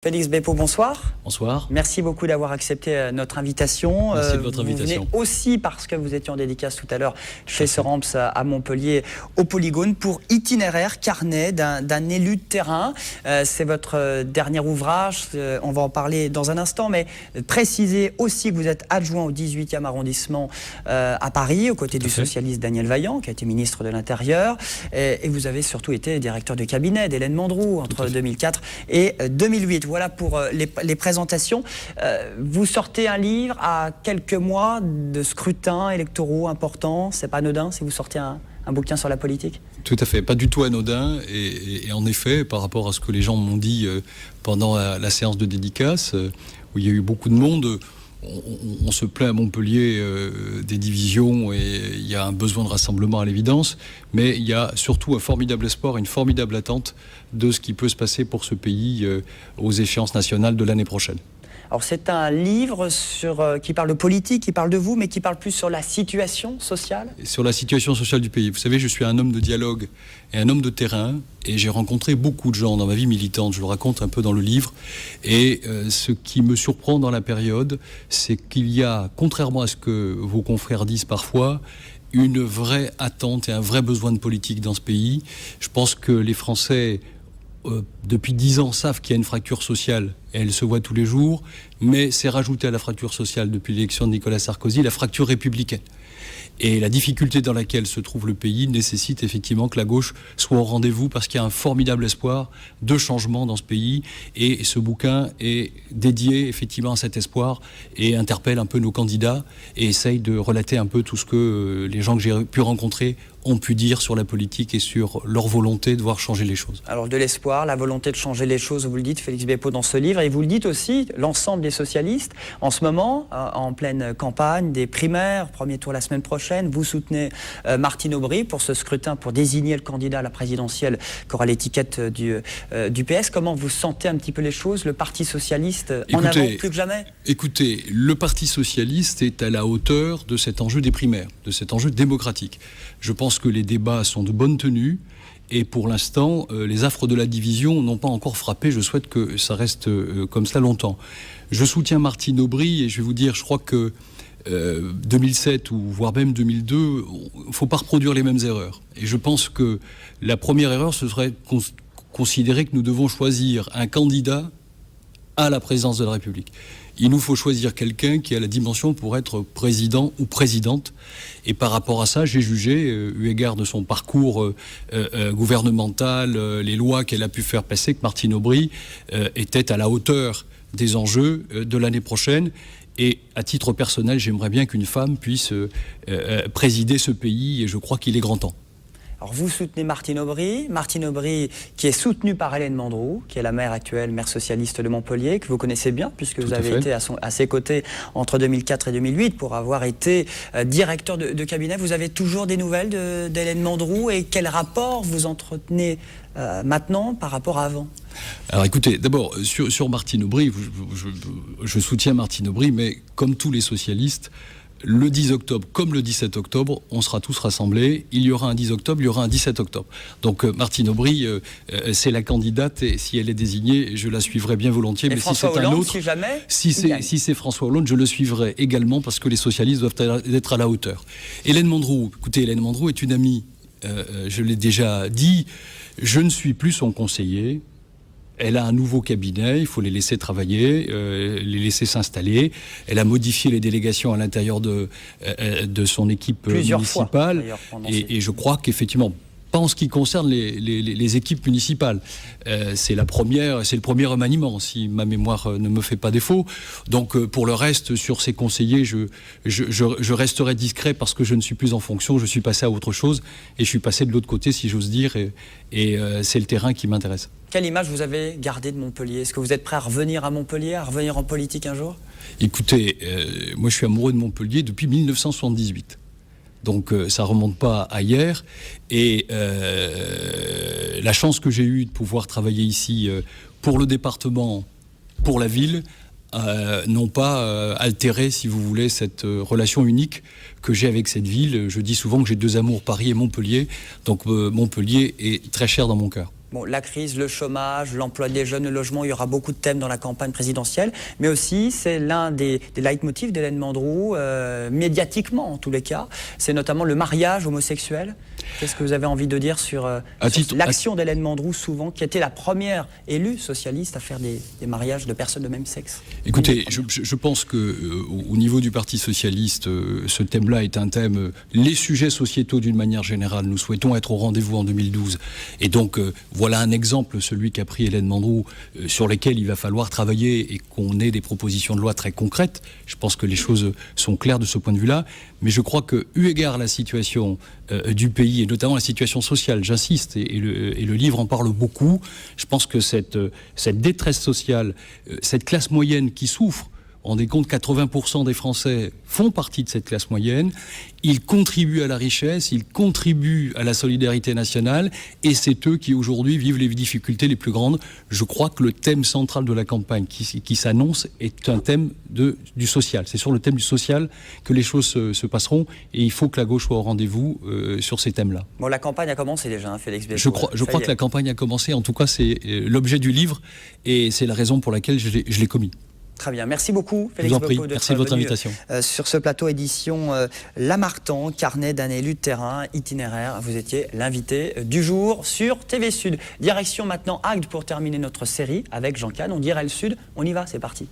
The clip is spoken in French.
Félix Bépeau, bonsoir. Bonsoir. Merci beaucoup d'avoir accepté notre invitation. Merci de votre invitation. Vous venez aussi parce que vous étiez en dédicace tout à l'heure chez Soramps à Montpellier, au Polygone, pour Itinéraire, carnet d'un élu de terrain. C'est votre dernier ouvrage, on va en parler dans un instant, mais précisez aussi que vous êtes adjoint au 18e arrondissement à Paris, aux côtés du socialiste Daniel Vaillant, qui a été ministre de l'Intérieur, et vous avez surtout été directeur de cabinet d'Hélène Mandroux entre 2004 et 2008. Voilà pour les présentations. Vous sortez un livre à quelques mois de scrutins électoraux importants. C'est pas anodin si vous sortez un bouquin sur la politique? Tout à fait, pas du tout anodin. Et en effet, par rapport à ce que les gens m'ont dit pendant la séance de dédicace, où il y a eu beaucoup de monde, on se plaint à Montpellier des divisions et il y a un besoin de rassemblement à l'évidence, mais il y a surtout un formidable espoir, une formidable attente de ce qui peut se passer pour ce pays aux échéances nationales de l'année prochaine. Alors c'est un livre qui parle de politique, qui parle de vous, mais qui parle plus sur la situation sociale? Sur la situation sociale du pays. Vous savez, je suis un homme de dialogue et un homme de terrain, et j'ai rencontré beaucoup de gens dans ma vie militante, je le raconte un peu dans le livre, et ce qui me surprend dans la période, c'est qu'il y a, contrairement à ce que vos confrères disent parfois, une vraie attente et un vrai besoin de politique dans ce pays. Je pense que les Français, depuis 10 ans, savent qu'il y a une fracture sociale, et elle se voit tous les jours, mais c'est rajouté à la fracture sociale depuis l'élection de Nicolas Sarkozy, la fracture républicaine. Et la difficulté dans laquelle se trouve le pays nécessite effectivement que la gauche soit au rendez-vous, parce qu'il y a un formidable espoir de changement dans ce pays, et ce bouquin est dédié effectivement à cet espoir et interpelle un peu nos candidats et essaye de relater un peu tout ce que les gens que j'ai pu rencontrer ont pu dire sur la politique et sur leur volonté de voir changer les choses. Alors de l'espoir, la volonté de changer les choses, vous le dites, Félix Bépeau, dans ce livre, et vous le dites aussi, l'ensemble des socialistes, en ce moment, en pleine campagne, des primaires, premier tour la semaine prochaine, vous soutenez Martine Aubry pour ce scrutin, pour désigner le candidat à la présidentielle qui aura l'étiquette du PS. Comment vous sentez un petit peu les choses, le Parti socialiste en avant plus que jamais? Écoutez, le Parti socialiste est à la hauteur de cet enjeu des primaires, de cet enjeu démocratique. Je pense que les débats sont de bonne tenue, et pour l'instant, les affres de la division n'ont pas encore frappé. Je souhaite que ça reste comme cela longtemps. Je soutiens Martine Aubry, et je vais vous dire, je crois que 2007 ou voire même 2002, il ne faut pas reproduire les mêmes erreurs. Et je pense que la première erreur, ce serait considérer que nous devons choisir un candidat à la présidence de la République. Il nous faut choisir quelqu'un qui a la dimension pour être président ou présidente. Et par rapport à ça, j'ai jugé, eu égard de son parcours gouvernemental, les lois qu'elle a pu faire passer, que Martine Aubry était à la hauteur des enjeux de l'année prochaine. Et à titre personnel, j'aimerais bien qu'une femme puisse présider ce pays, et je crois qu'il est grand temps. Alors vous soutenez Martine Aubry qui est soutenue par Hélène Mandroux, qui est la maire actuelle, maire socialiste de Montpellier, que vous connaissez bien puisque vous avez été à ses côtés entre 2004 et 2008 pour avoir été directeur de cabinet. Vous avez toujours des nouvelles d'Hélène Mandroux, et quel rapport vous entretenez maintenant par rapport à avant? Alors écoutez, d'abord sur Martine Aubry, je soutiens Martine Aubry, mais comme tous les socialistes, le 10 octobre, comme le 17 octobre, on sera tous rassemblés. Il y aura un 10 octobre, il y aura un 17 octobre. Donc Martine Aubry, c'est la candidate, et si elle est désignée, je la suivrai bien volontiers. Et mais François si c'est Hollande, un autre, si jamais, si c'est François Hollande, je le suivrai également, parce que les socialistes doivent être à la hauteur. Hélène Mandroux, écoutez, Hélène Mandroux est une amie. Je l'ai déjà dit, je ne suis plus son conseiller. Elle a un nouveau cabinet, il faut les laisser travailler, les laisser s'installer. Elle a modifié les délégations à l'intérieur de son équipe municipale. Et je crois qu'effectivement, pas en ce qui concerne les équipes municipales. C'est le premier remaniement, si ma mémoire ne me fait pas défaut. Donc pour le reste, sur ces conseillers, je resterai discret, parce que je ne suis plus en fonction, je suis passé à autre chose, et je suis passé de l'autre côté, si j'ose dire, et c'est le terrain qui m'intéresse. Quelle image vous avez gardée de Montpellier? Est-ce que vous êtes prêt à revenir à Montpellier, à revenir en politique un jour? Écoutez, moi je suis amoureux de Montpellier depuis 1978. Donc ça ne remonte pas à hier. Et la chance que j'ai eue de pouvoir travailler ici pour le département, pour la ville, n'ont pas altéré, si vous voulez, cette relation unique que j'ai avec cette ville. Je dis souvent que j'ai deux amours, Paris et Montpellier. Donc Montpellier est très cher dans mon cœur. Bon, la crise, le chômage, l'emploi des jeunes, le logement, il y aura beaucoup de thèmes dans la campagne présidentielle, mais aussi c'est l'un des leitmotifs d'Hélène Mandroux, médiatiquement en tous les cas, c'est notamment le mariage homosexuel. Qu'est-ce que vous avez envie de dire sur l'action d'Hélène Mandroux, souvent, qui était la première élue socialiste à faire des mariages de personnes de même sexe? Écoutez, je pense que au niveau du Parti socialiste, ce thème-là est un thème. Les sujets sociétaux d'une manière générale, nous souhaitons être au rendez-vous en 2012. Et donc, voilà un exemple, celui qu'a pris Hélène Mandroux, sur lesquels il va falloir travailler et qu'on ait des propositions de loi très concrètes. Je pense que les choses sont claires de ce point de vue-là. Mais je crois que, eu égard à la situation du pays, et notamment la situation sociale, j'insiste, et le livre en parle beaucoup, je pense que cette détresse sociale, cette classe moyenne qui souffre, on rendez compte, 80% des Français font partie de cette classe moyenne, ils contribuent à la richesse, ils contribuent à la solidarité nationale, et c'est eux qui aujourd'hui vivent les difficultés les plus grandes. Je crois que le thème central de la campagne qui s'annonce est un thème du social. C'est sur le thème du social que les choses se passeront, et il faut que la gauche soit au rendez-vous sur ces thèmes-là. Bon, la campagne a commencé déjà, hein, Félix Bécaud. Je crois que la campagne a commencé, en tout cas c'est l'objet du livre, et c'est la raison pour laquelle je l'ai commis. Très bien, merci beaucoup Félix Bécaud. Je vous en prie, merci de votre invitation. Sur ce plateau édition Lamartine, carnet d'un élu de terrain itinéraire. Vous étiez l'invité du jour sur TV Sud. Direction maintenant Agde pour terminer notre série avec Jean Kahn. On dirait le Sud, on y va, c'est parti.